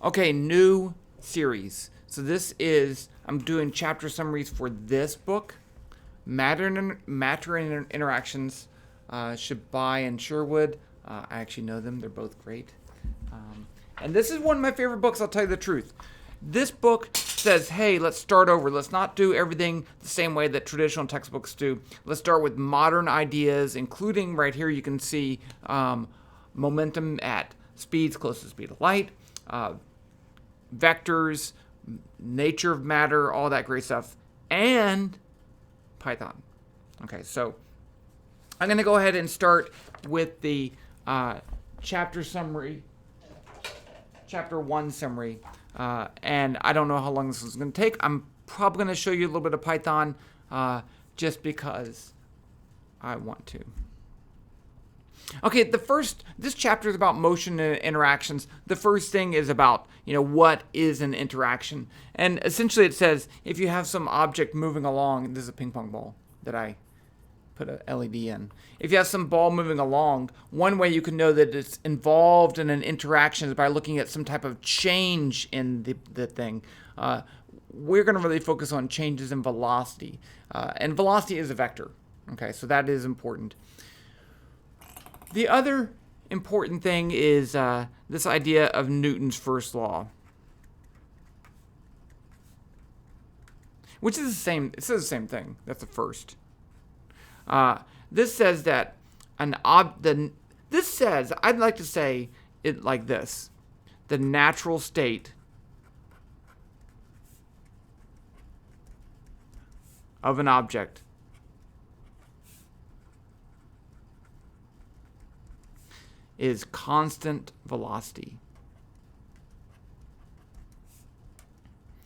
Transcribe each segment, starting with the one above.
Okay, new series. So I'm doing chapter summaries for this book, Matter and Interactions, Chaby and Sherwood. I actually know them. They're both great. And this is one of my favorite books, I'll tell you the truth. This book says, hey, let's start over. Let's not do everything the same way that traditional textbooks do. Let's start with modern ideas, including right here you can see momentum at speeds close to the speed of light, vectors, nature of matter, all that great stuff, and Python. Okay, so I'm going to go ahead and start with the chapter summary, chapter 1 summary. And I don't know how long this is going to take. I'm probably going to show you a little bit of Python just because I want to. Okay, this chapter is about motion and interactions. The first thing is about, what is an interaction? And essentially it says, if you have some object moving along, this is a ping pong ball that I put a LED in. If you have some ball moving along, one way you can know that it's involved in an interaction is by looking at some type of change in the thing. We're going to really focus on changes in velocity. And velocity is a vector. Okay, so that is important. The other important thing is this idea of Newton's first law, which is the same. It says the same thing. That's the first. This says that this says, I'd like to say it like this: the natural state of an object is constant velocity.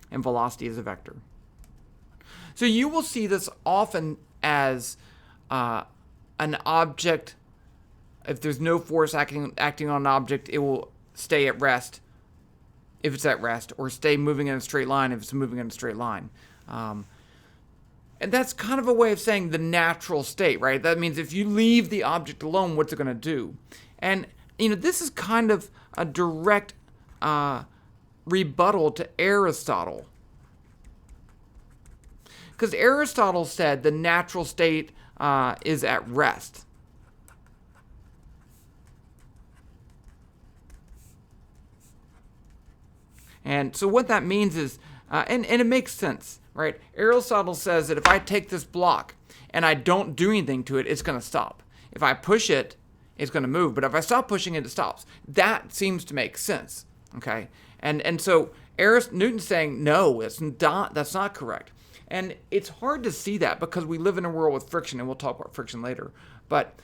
And velocity is a vector. So you will see this often as an object. If there's no force acting on an object, it will stay at rest if it's at rest, or stay moving in a straight line if it's moving in a straight line. And that's kind of a way of saying the natural state, right? That means if you leave the object alone, what's it going to do? And, this is kind of a direct rebuttal to Aristotle. Because Aristotle said the natural state is at rest. And so what that means is, and it makes sense, right? Aristotle says that if I take this block and I don't do anything to it, it's going to stop. If I push it, it's going to move. But if I stop pushing it, it stops. That seems to make sense, okay? And so Newton's saying, no, that's not correct. And it's hard to see that because we live in a world with friction, and we'll talk about friction later. But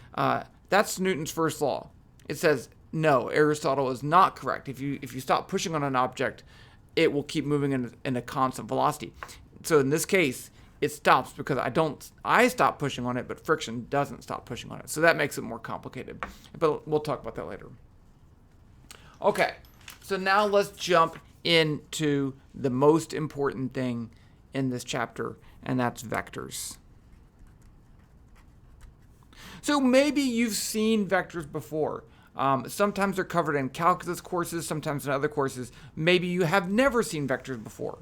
that's Newton's first law. It says, no, Aristotle is not correct. If you stop pushing on an object, it will keep moving in a constant velocity. So in this case, it stops because I stop pushing on it, but friction doesn't stop pushing on it. So that makes it more complicated. But we'll talk about that later. Okay, so now let's jump into the most important thing in this chapter, and that's vectors. So maybe you've seen vectors before. Sometimes they're covered in calculus courses, sometimes in other courses. Maybe you have never seen vectors before.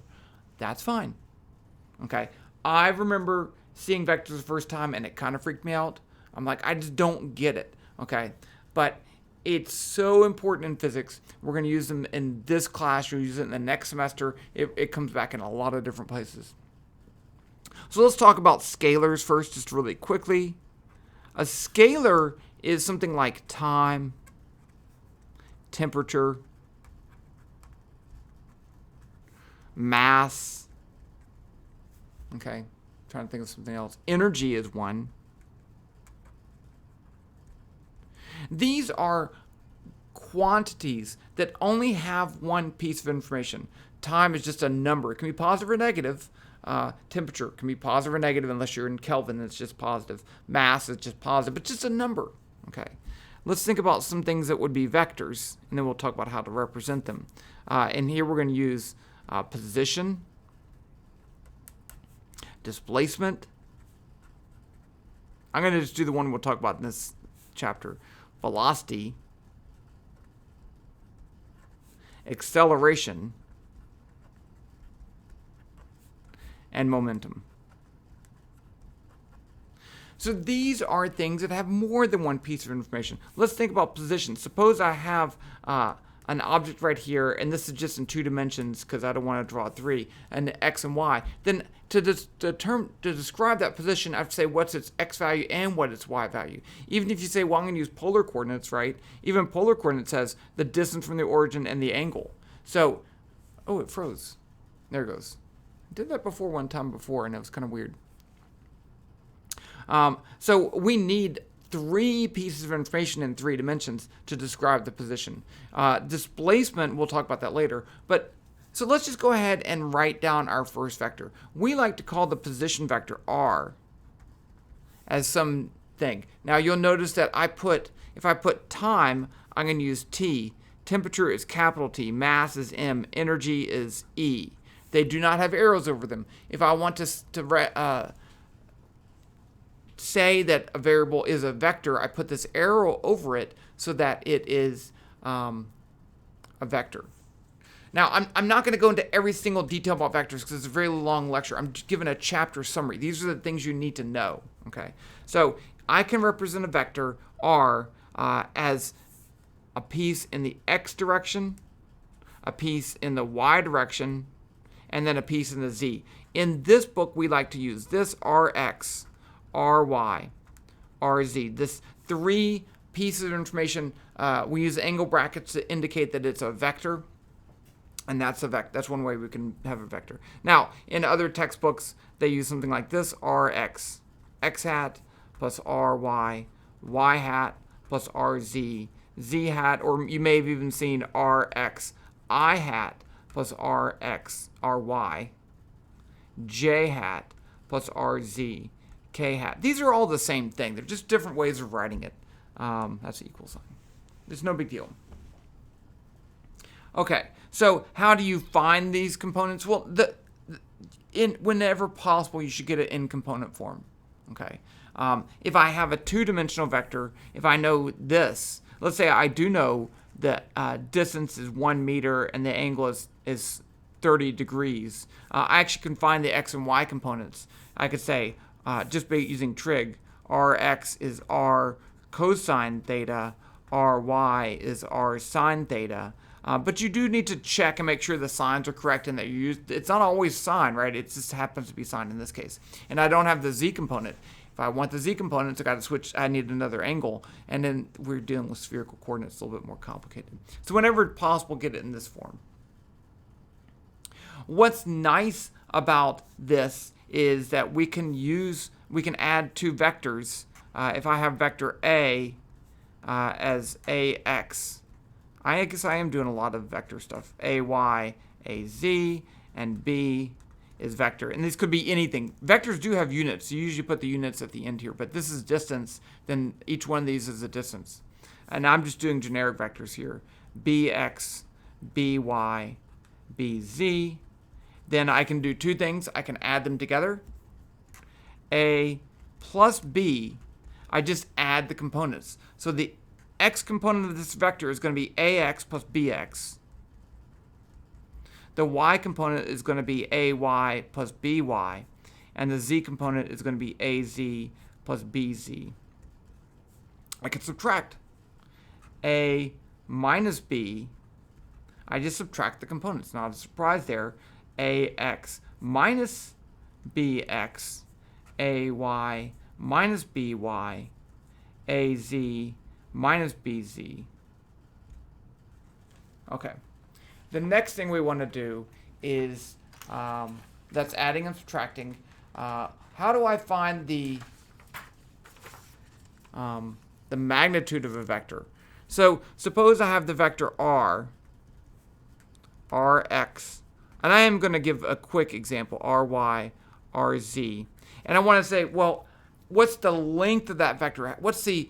That's fine. Okay. I remember seeing vectors the first time, and it kind of freaked me out. I'm like, I just don't get it. Okay. But it's so important in physics. We're going to use them in this class. You'll use it in the next semester. It comes back in a lot of different places. So let's talk about scalars first, just really quickly. A scalar is something like time, temperature, mass. Okay, trying to think of something else. Energy is one. These are quantities that only have one piece of information. Time is just a number. It can be positive or negative. Temperature can be positive or negative unless you're in Kelvin. It's just positive. Mass is just positive, but just a number. Okay. Let's think about some things that would be vectors, and then we'll talk about how to represent them. And here we're going to use position, displacement. I'm going to just do the one we'll talk about in this chapter. Velocity acceleration, and momentum. So these are things that have more than one piece of information. Let's think about position. Suppose I have an object right here, and this is just in 2 dimensions because I don't want to draw 3, and x and y. Then to describe that position, I have to say what's its x value and what its y value. Even if you say, well, I'm going to use polar coordinates, right? Even polar coordinates says the distance from the origin and the angle. So, oh, it froze. There it goes. I did that before one time before, and it was kind of weird. So we need 3 pieces of information in 3 dimensions to describe the position. Displacement, we'll talk about that later. But so let's just go ahead and write down our first vector. We like to call the position vector r as something. Now you'll notice that if I put time, I'm going to use t. Temperature is capital T. Mass is m. Energy is E. They do not have arrows over them. If I want to say that a variable is a vector, I put this arrow over it so that it is a vector. Now, I'm not going to go into every single detail about vectors because it's a very long lecture. I'm just giving a chapter summary. These are the things you need to know. Okay, so I can represent a vector r as a piece in the x direction, a piece in the y direction, and then a piece in the z. In this book, we like to use this rx, ry, rz. This 3 pieces of information. We use angle brackets to indicate that it's a vector, and that's a vector. That's one way we can have a vector. Now, in other textbooks, they use something like this: rx, x hat plus ry, y hat plus rz, z hat, or you may have even seen rx, I hat plus rx, ry, j hat plus rz, k hat. These are all the same thing. They're just different ways of writing it. That's the equal sign. It's no big deal. Okay, so how do you find these components? Well, whenever possible, you should get it in component form. Okay. If I have a 2-dimensional vector, if I know this, let's say I do know that distance is 1 meter and the angle is 30 degrees, I actually can find the x and y components. I could say, just by using trig, rx is r cosine theta, ry is r sine theta. But you do need to check and make sure the signs are correct and that you use. It's not always sine, right? It just happens to be sine in this case. And I don't have the z component. If I want the z components, I got to switch. I need another angle, and then we're dealing with spherical coordinates, a little bit more complicated. So whenever possible, get it in this form. What's nice about this is that we can add 2 vectors. If I have vector a as ax, I guess I am doing a lot of vector stuff. Ay, az, and b is vector. And this could be anything. Vectors do have units. You usually put the units at the end here, but this is distance. Then each one of these is a distance. And I'm just doing generic vectors here. bx, by, bz. Then I can do 2 things. I can add them together. A plus b, I just add the components. So the x component of this vector is going to be ax plus bx. The y component is going to be ay plus by. And the z component is going to be az plus bz. I can subtract. A minus b, I just subtract the components. Not a surprise there. Ax minus bx, ay minus by, az minus bz. Okay. The next thing we want to do is, that's adding and subtracting. How do I find the magnitude of a vector? So suppose I have the vector rx, and I am going to give a quick example, ry, rz. And I want to say, well, what's the length of that vector? What's the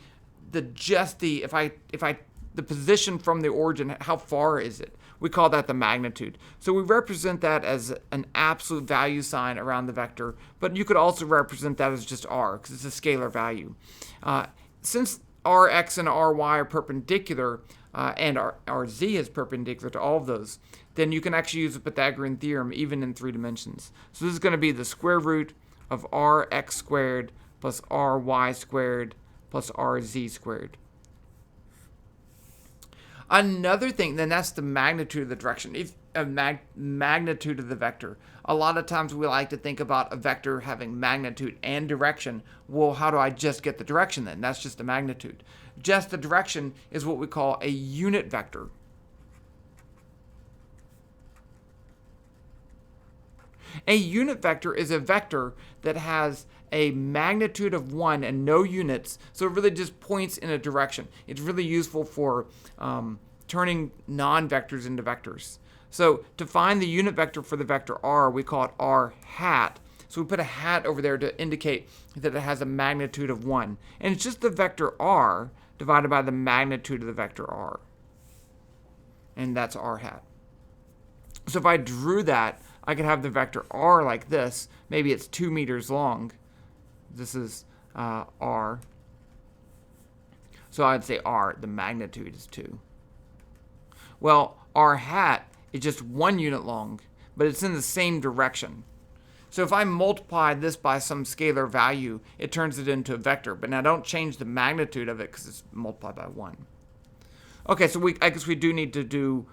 position from the origin, how far is it? We call that the magnitude. So we represent that as an absolute value sign around the vector, but you could also represent that as just r, because it's a scalar value. Since rx and ry are perpendicular, and our z is perpendicular to all of those, then you can actually use the Pythagorean theorem even in 3 dimensions. So this is going to be the square root of rx squared plus ry squared plus rz squared. Another thing, then that's the magnitude of the direction, magnitude of the vector. A lot of times we like to think about a vector having magnitude and direction. Well, how do I just get the direction then? That's just the magnitude. Just the direction is what we call a unit vector. A unit vector is a vector that has a magnitude of 1 and no units, so it really just points in a direction. It's really useful for turning non-vectors into vectors. So to find the unit vector for the vector r, we call it r hat. So we put a hat over there to indicate that it has a magnitude of 1. And it's just the vector r divided by the magnitude of the vector r. And that's r hat. So if I drew that, I could have the vector r like this. Maybe it's 2 meters long. This is r. So I'd say r, the magnitude is 2. Well, r hat is just 1 unit long, but it's in the same direction. So if I multiply this by some scalar value, it turns it into a vector. But now don't change the magnitude of it because it's multiplied by 1. Okay, so I guess we do need to do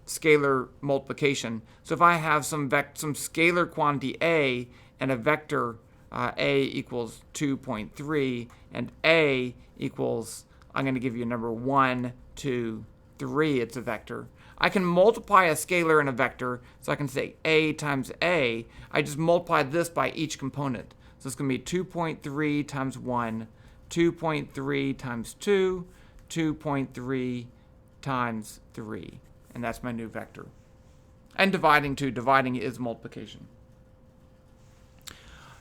scalar multiplication. So if I have some scalar quantity a and a vector a equals 2.3 and a equals, I'm going to give you a number 1, 2, 3, it's a vector. I can multiply a scalar and a vector, so I can say a times a. I just multiply this by each component. So it's going to be 2.3 times 1, 2.3 times 2, 2.3 times 3. And that's my new vector. And dividing is multiplication.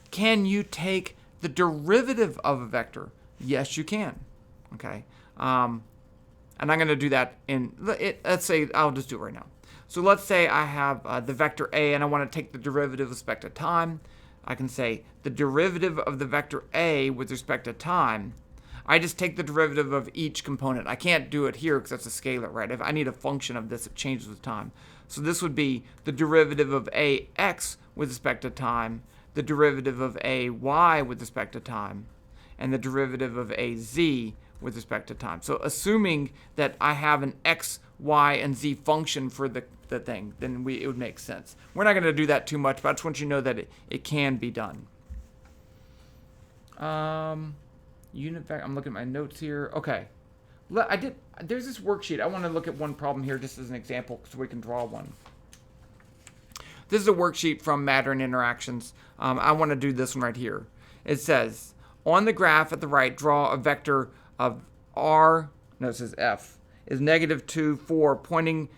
Can you take the derivative of a vector? Yes, you can. Okay. And I'm going to do that let's say, I'll just do it right now. So let's say I have the vector a and I want to take the derivative with respect to time. I can say the derivative of the vector a with respect to time. I just take the derivative of each component. I can't do it here because that's a scalar, right? If I need a function of this, it changes with time. So this would be the derivative of ax with respect to time, the derivative of ay with respect to time, and the derivative of az with respect to time. So assuming that I have an x, y, and z function for the thing, then it would make sense. We're not going to do that too much, but I just want you to know that it can be done. Unit vector, I'm looking at my notes here. Okay. There's this worksheet. I want to look at one problem here just as an example so we can draw one. This is a worksheet from Matter and Interactions. I want to do this one right here. It says, on the graph at the right, draw a vector of it says f, is -2, 4, putting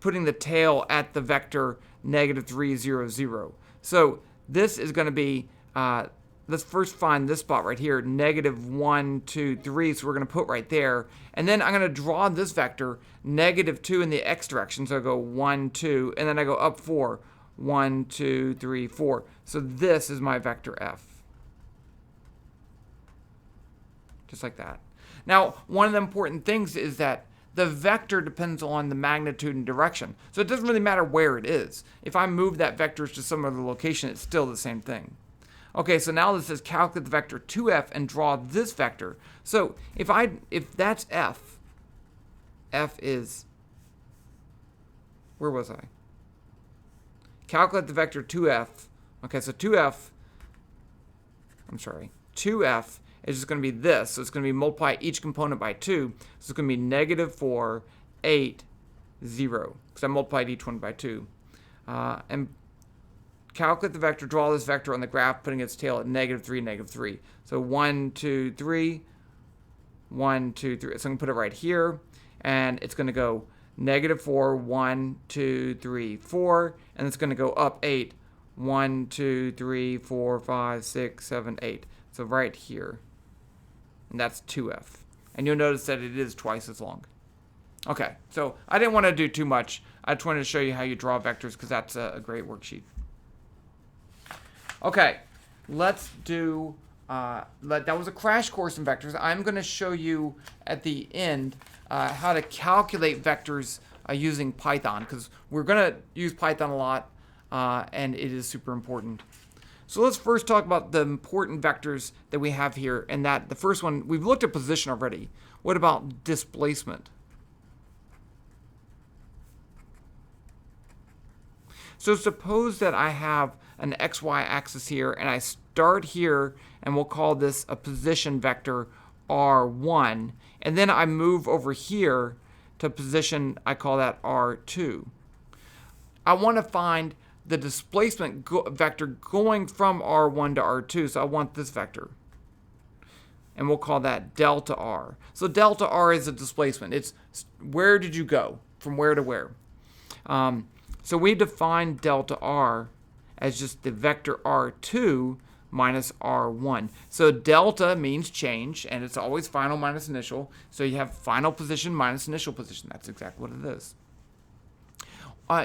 the tail at the vector -3, 0, 0. So this is going to be, let's first find this spot right here, -1, 2, 3. So we're going to put right there. And then I'm going to draw this vector, -2 in the x direction. So I go 1, 2, and then I go up 4. 1, 2, 3, 4. So this is my vector f. Just like that. Now, one of the important things is that the vector depends on the magnitude and direction. So it doesn't really matter where it is. If I move that vector to some other location, it's still the same thing. Okay, so now this says calculate the vector 2f and draw this vector. So if that's f is, where was I? Calculate the vector 2f. Okay, so 2f is just going to be this. So it's going to be multiply each component by 2. So it's going to be -4, 8, 0. Because I multiplied each one by 2. And calculate the vector, draw this vector on the graph, putting its tail at -3, -3. So 1, 2, 3, 1, 2, 3. So I'm going to put it right here. And it's going to go -4, 1, 2, 3, 4. And it's going to go up 8. 1, 2, 3, 4, 5, 6, 7, 8. So right here. And that's 2f. And you'll notice that it is twice as long. Okay, so I didn't want to do too much. I just wanted to show you how you draw vectors because that's a great worksheet. Okay, let's do, that was a crash course in vectors. I'm going to show you at the end how to calculate vectors using Python, because we're going to use Python a lot, and it is super important. So let's first talk about the important vectors that we have here, and that the first one, we've looked at position already. What about displacement? So suppose that I have an xy axis here, and I start here, and we'll call this a position vector r1, and then I move over here to position, I call that r2. I want to find the displacement vector going from r1 to r2, so I want this vector. And we'll call that delta r. So delta r is a displacement. It's where did you go, from where to where. So we define delta r as just the vector r2 minus r1. So delta means change, and it's always final minus initial. So you have final position minus initial position. That's exactly what it is.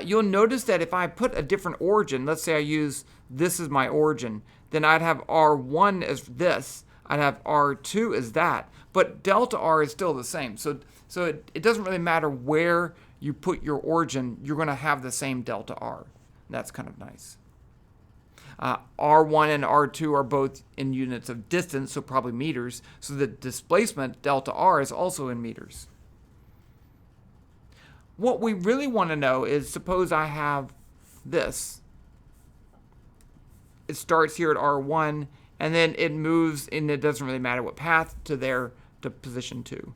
You'll notice that if I put a different origin, let's say I use this as my origin, then I'd have r1 as this, I'd have r2 as that, but delta r is still the same. So it doesn't really matter where you put your origin, you're going to have the same delta r. That's kind of nice. R1 and R2 are both in units of distance, so probably meters, so the displacement, delta r, is also in meters. What we really want to know is, suppose I have this. It starts here at R1, and then it moves, and it doesn't really matter what path, to position 2.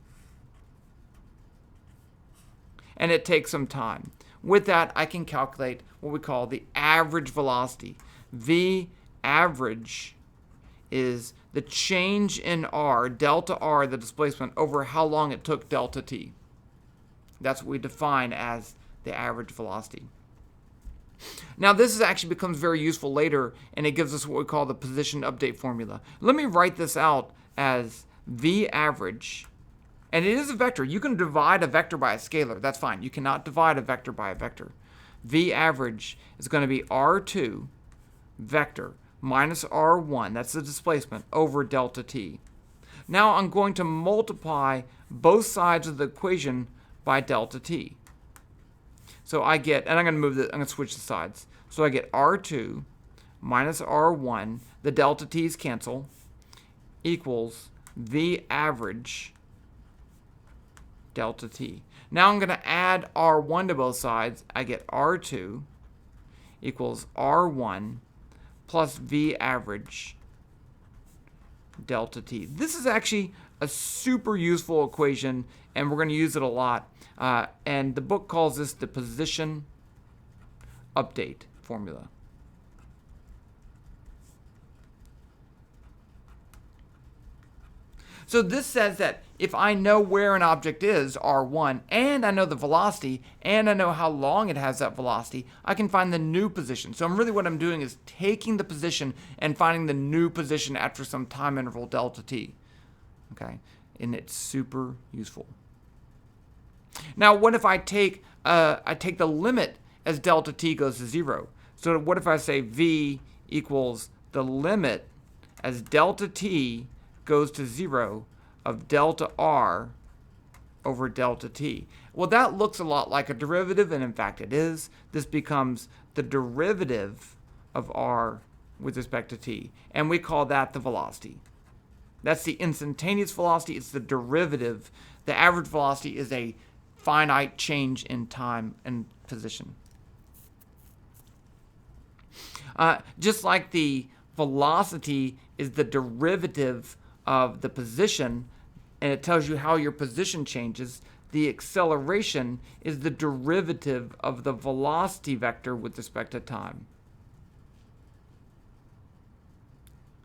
And it takes some time. With that, I can calculate what we call the average velocity. V average is the change in r, delta r, the displacement, over how long it took delta t. That's what we define as the average velocity. Now this actually becomes very useful later, and it gives us what we call the position update formula. Let me write this out as V average, and it is a vector. You can divide a vector by a scalar. That's fine. You cannot divide a vector by a vector. V average is going to be R2 vector minus R1, that's the displacement, over delta t. Now I'm going to multiply both sides of the equation by delta t. So I get, and I'm going to switch the sides. So I get R2 minus R1, the delta t's cancel, equals V average delta t. Now I'm going to add R1 to both sides. I get R2 equals R1 plus V average delta t. This is actually a super useful equation, and we're going to use it a lot. And the book calls this the position update formula. So this says that if I know where an object is, r1, and I know the velocity, and I know how long it has that velocity, I can find the new position. So what I'm doing is taking the position and finding the new position after some time interval delta t. Okay, and it's super useful. Now, what if I take the limit as delta t goes to 0? So what if I say v equals the limit as delta t goes to 0 of delta r over delta t? Well, that looks a lot like a derivative, and in fact it is. This becomes the derivative of r with respect to t, and we call that the velocity. That's the instantaneous velocity. It's the derivative. The average velocity is a finite change in time and position. Just like the velocity is the derivative of the position, and it tells you how your position changes, the acceleration is the derivative of the velocity vector with respect to time.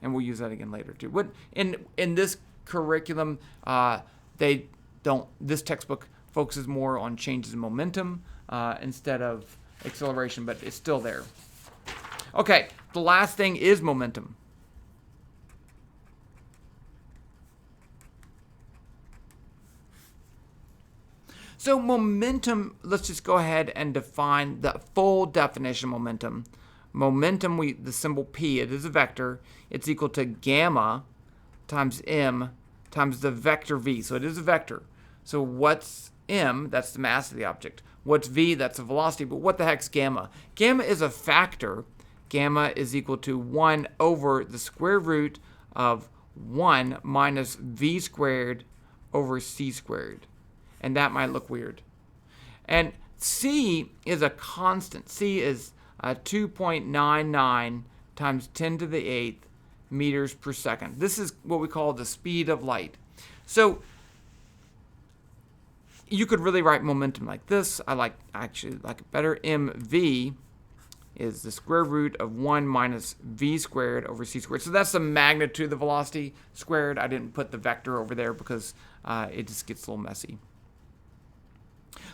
And we'll use that again later too. What in this curriculum, this textbook focuses more on changes in momentum instead of acceleration, but it's still there. Okay, the last thing is momentum. So momentum, let's just go ahead and define the full definition of momentum. Momentum, the symbol P, it is a vector. It's equal to gamma times m times the vector v. So it is a vector. So what's m? That's the mass of the object. What's v? That's the velocity. But what the heck's gamma? Gamma is a factor. Gamma is equal to 1 over the square root of 1 minus v squared over c squared. And that might look weird. And c is a constant. C is 2.99 times 10 to the 8th meters per second. This is what we call the speed of light. So you could really write momentum like this. I actually like it better. mv is the square root of 1 minus v squared over c squared. So that's the magnitude of the velocity squared. I didn't put the vector over there because it just gets a little messy.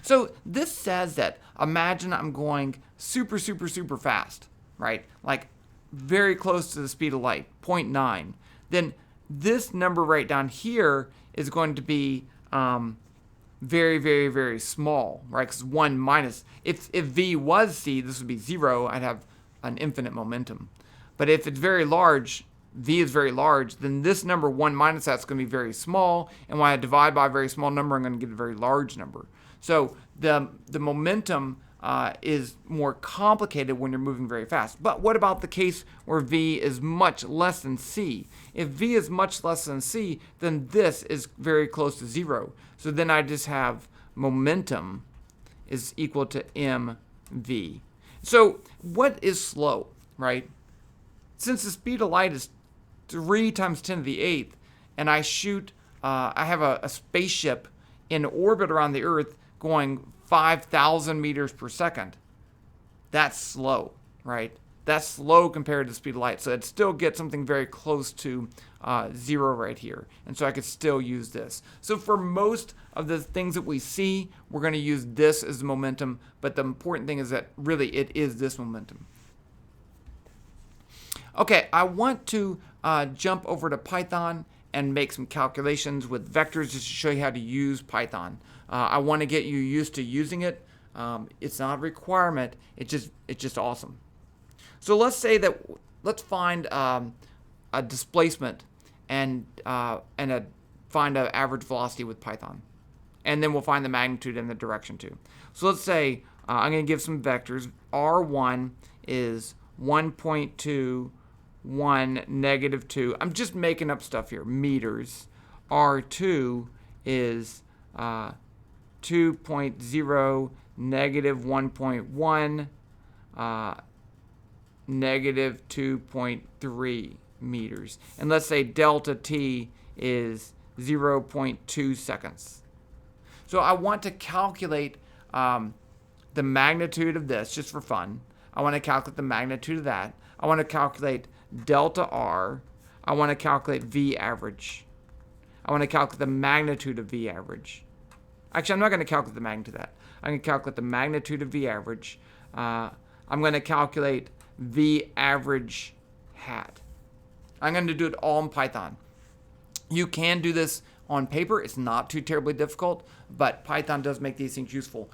So this says that imagine I'm going super, super, super fast, right? Like very close to the speed of light, 0.9. Then this number right down here is going to be very, very, very small, right? Because 1 minus, if v was c, this would be 0. I'd have an infinite momentum. But if it's very large, v is very large, then this number 1 minus that's going to be very small. And when I divide by a very small number, I'm going to get a very large number. So the momentum is more complicated when you're moving very fast. But what about the case where v is much less than c? If v is much less than c, then this is very close to 0. So then I just have momentum is equal to mv. So what is slow, right? Since the speed of light is 3 times 10 to the 8th, and I have a spaceship in orbit around the Earth going 5,000 meters per second. That's slow, right? That's slow compared to the speed of light. So I'd still get something very close to 0 right here. And so I could still use this. So for most of the things that we see, we're going to use this as the momentum. But the important thing is that really it is this momentum. Okay, I want to jump over to Python and make some calculations with vectors just to show you how to use Python. I want to get you used to using it. It's not a requirement. It's just awesome. So let's say that let's find a displacement and find an average velocity with Python, and then we'll find the magnitude and the direction too. So let's say I'm going to give some vectors. R1 is 1.2. 1, negative 2. I'm just making up stuff here. Meters. R2 is 2.0, negative 1.1, negative 2.3 meters. And let's say delta t is 0.2 seconds. So I want to calculate the magnitude of this just for fun. I want to calculate the magnitude of that. I want to calculate delta r. I want to calculate v average. I want to calculate the magnitude of v average. Actually, I'm not going to calculate the magnitude of that. I'm going to calculate the magnitude of v average. I'm going to calculate v average hat. I'm going to do it all in Python. You can do this on paper. It's not too terribly difficult, but Python does make these things useful.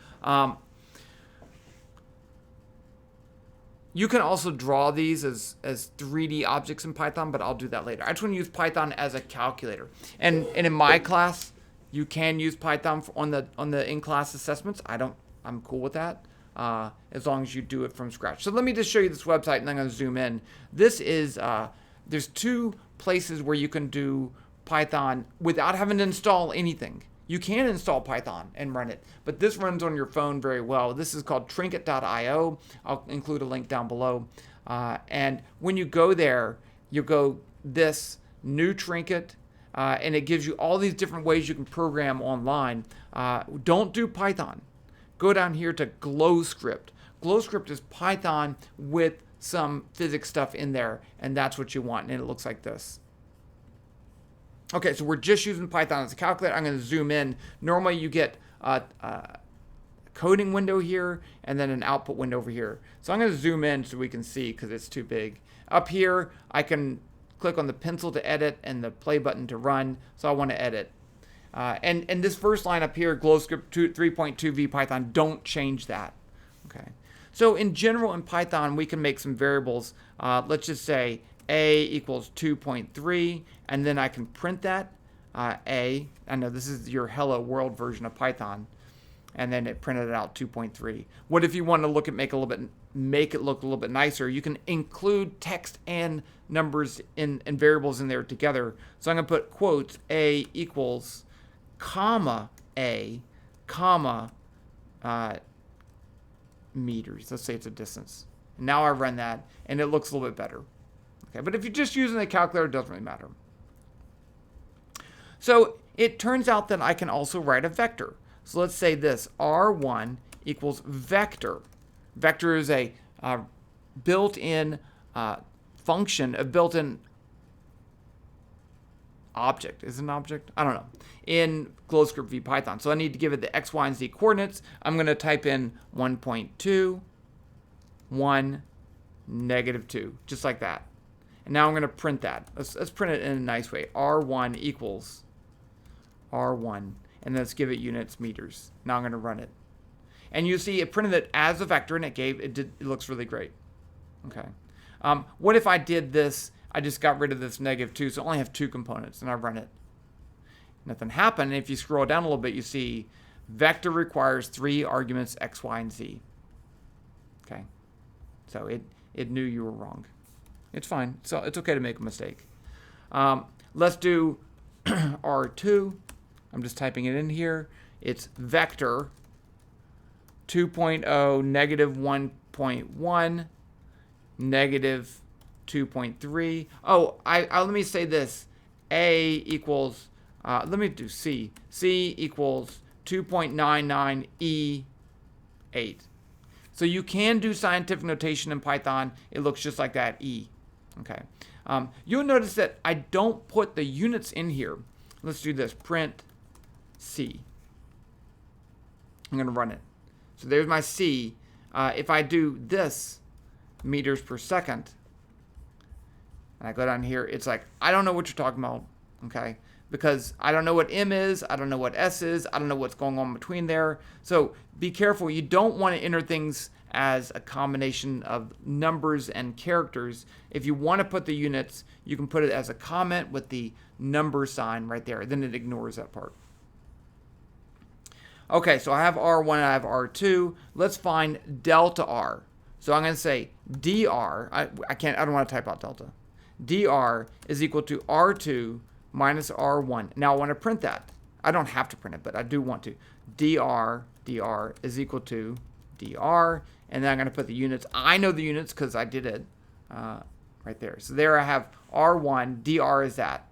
You can also draw these as 3D objects in Python, but I'll do that later. I just want to use Python as a calculator. And in my class, you can use Python on the in-class assessments. I'm cool with that, as long as you do it from scratch. So let me just show you this website, and I'm going to zoom in. This is there's 2 places where you can do Python without having to install anything. You can install Python and run it, but this runs on your phone very well. This is called trinket.io. I'll include a link down below. And when you go there, you'll go this new Trinket, and it gives you all these different ways you can program online. Don't do Python. Go down here to GlowScript. GlowScript is Python with some physics stuff in there, and that's what you want, and it looks like this. Okay, so we're just using Python as a calculator. I'm going to zoom in. Normally you get a coding window here and then an output window over here. So I'm going to zoom in so we can see because it's too big. Up here, I can click on the pencil to edit and the play button to run. So I want to edit. And this first line up here, GlowScript 3.2v Python, don't change that. Okay. So in general in Python, we can make some variables. Let's just say a equals 2.3, and then I can print that. A. I know this is your hello world version of Python. And then it printed out 2.3. What if you want to make it look a little bit nicer? You can include text and numbers and variables in there together. So I'm going to put quotes A equals comma A comma meters. Let's say it's a distance. And now I run that, and it looks a little bit better. Okay, but if you're just using the calculator, it doesn't really matter. So it turns out that I can also write a vector. So let's say this, R1 equals vector. Vector is a built-in function, a built-in object. Is it an object? I don't know. In ClosedScript v Python. So I need to give it the x, y, and z coordinates. I'm going to type in 1.2, 1, -2, just like that. And now I'm going to print that. Let's print it in a nice way. R1 equals R1. And let's give it units, meters. Now I'm going to run it. And you see it printed it as a vector, and it looks really great. Okay. What if I did this, I just got rid of this -2, so I only have 2 components, and I run it. Nothing happened. And if you scroll down a little bit, you see vector requires 3 arguments, x, y, and z. Okay. So it knew you were wrong. It's fine. So it's okay to make a mistake. Let's do R2. I'm just typing it in here. It's vector 2.0 -1.1 -2.3. Oh, let me say this. A equals, let me do C. C equals 2.99 E8. So you can do scientific notation in Python. It looks just like that, E. Okay. You'll notice that I don't put the units in here. Let's do this. Print C. I'm going to run it. So there's my C. If I do this, meters per second, and I go down here, it's like, I don't know what you're talking about, okay? Because I don't know what M is, I don't know what S is, I don't know what's going on between there. So be careful. You don't want to enter things as a combination of numbers and characters. If you want to put the units, you can put it as a comment with the number sign right there. Then it ignores that part. Okay, so I have R1 and I have R2. Let's find delta R. So I'm going to say dr, I don't want to type out delta. Dr is equal to R2 minus R1. Now I want to print that. I don't have to print it, but I do want to. Dr is equal to dr, and then I'm going to put the units. I know the units because I did it right there. So there I have R1, dr is that.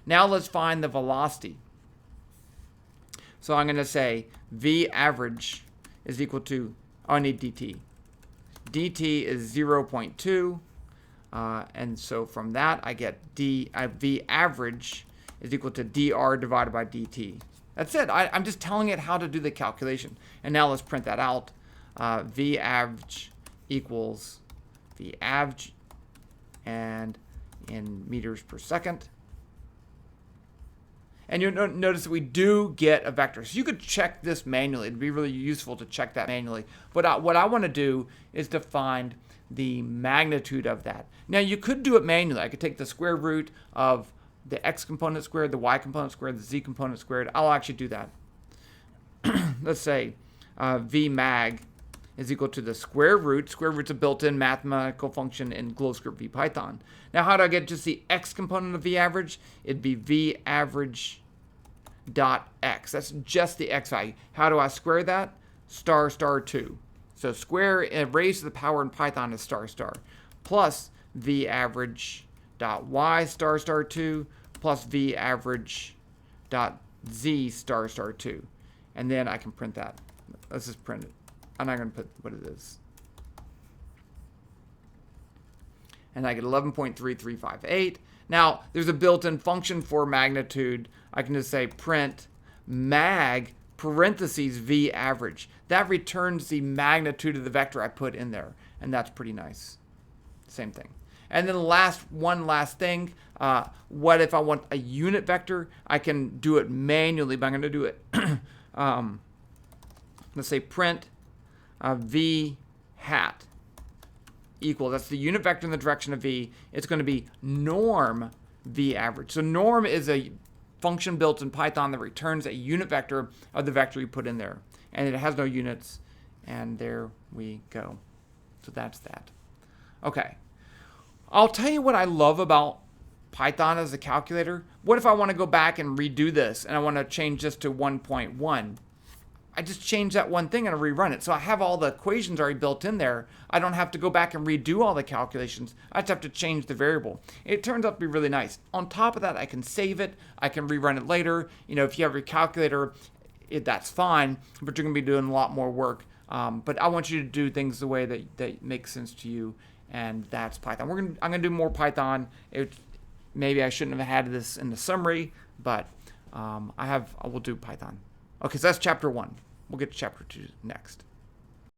Now let's find the velocity. So I'm going to say V average is equal to, I need dt. dt is 0.2. And so from that, I get V average is equal to dr divided by dt. That's it. I'm just telling it how to do the calculation. And now let's print that out. V average equals V average and in meters per second. And you'll notice that we do get a vector. So you could check this manually. It'd be really useful to check that manually. But what I want to do is to find the magnitude of that. Now, you could do it manually. I could take the square root of the x component squared, the y component squared, the z component squared. I'll actually do that. Let's say V mag is equal to the square root. Square root's a built-in mathematical function in ClosedScript v Python. Now, how do I get just the x component of V average? It'd be V average dot x. That's just the x value. How do I square that? Star star 2. So square raised to the power in Python is star star. Plus V average dot y star star 2 plus V average dot z star star 2. And then I can print that. Let's just print it. I'm not going to put what it is. And I get 11.3358. Now, there's a built-in function for magnitude. I can just say print mag parentheses V average. That returns the magnitude of the vector I put in there. And that's pretty nice. Same thing. And then one last thing. What if I want a unit vector? I can do it manually, but I'm going to do it. Let's say print V hat equal, that's the unit vector in the direction of V. It's going to be norm V average. So norm is a function built in Python that returns a unit vector of the vector you put in there. And it has no units. And there we go. So that's that. Okay. I'll tell you what I love about Python as a calculator. What if I want to go back and redo this and I want to change this to 1.1? I just change that one thing and I rerun it. So I have all the equations already built in there. I don't have to go back and redo all the calculations. I just have to change the variable. It turns out to be really nice. On top of that, I can save it. I can rerun it later. If you have your calculator, that's fine, but you're going to be doing a lot more work. But I want you to do things the way that makes sense to you, and that's Python. I'm going to do more Python. Maybe I shouldn't have had this in the summary, but I will do Python. Okay, so that's chapter 1. We'll get to chapter 2 next.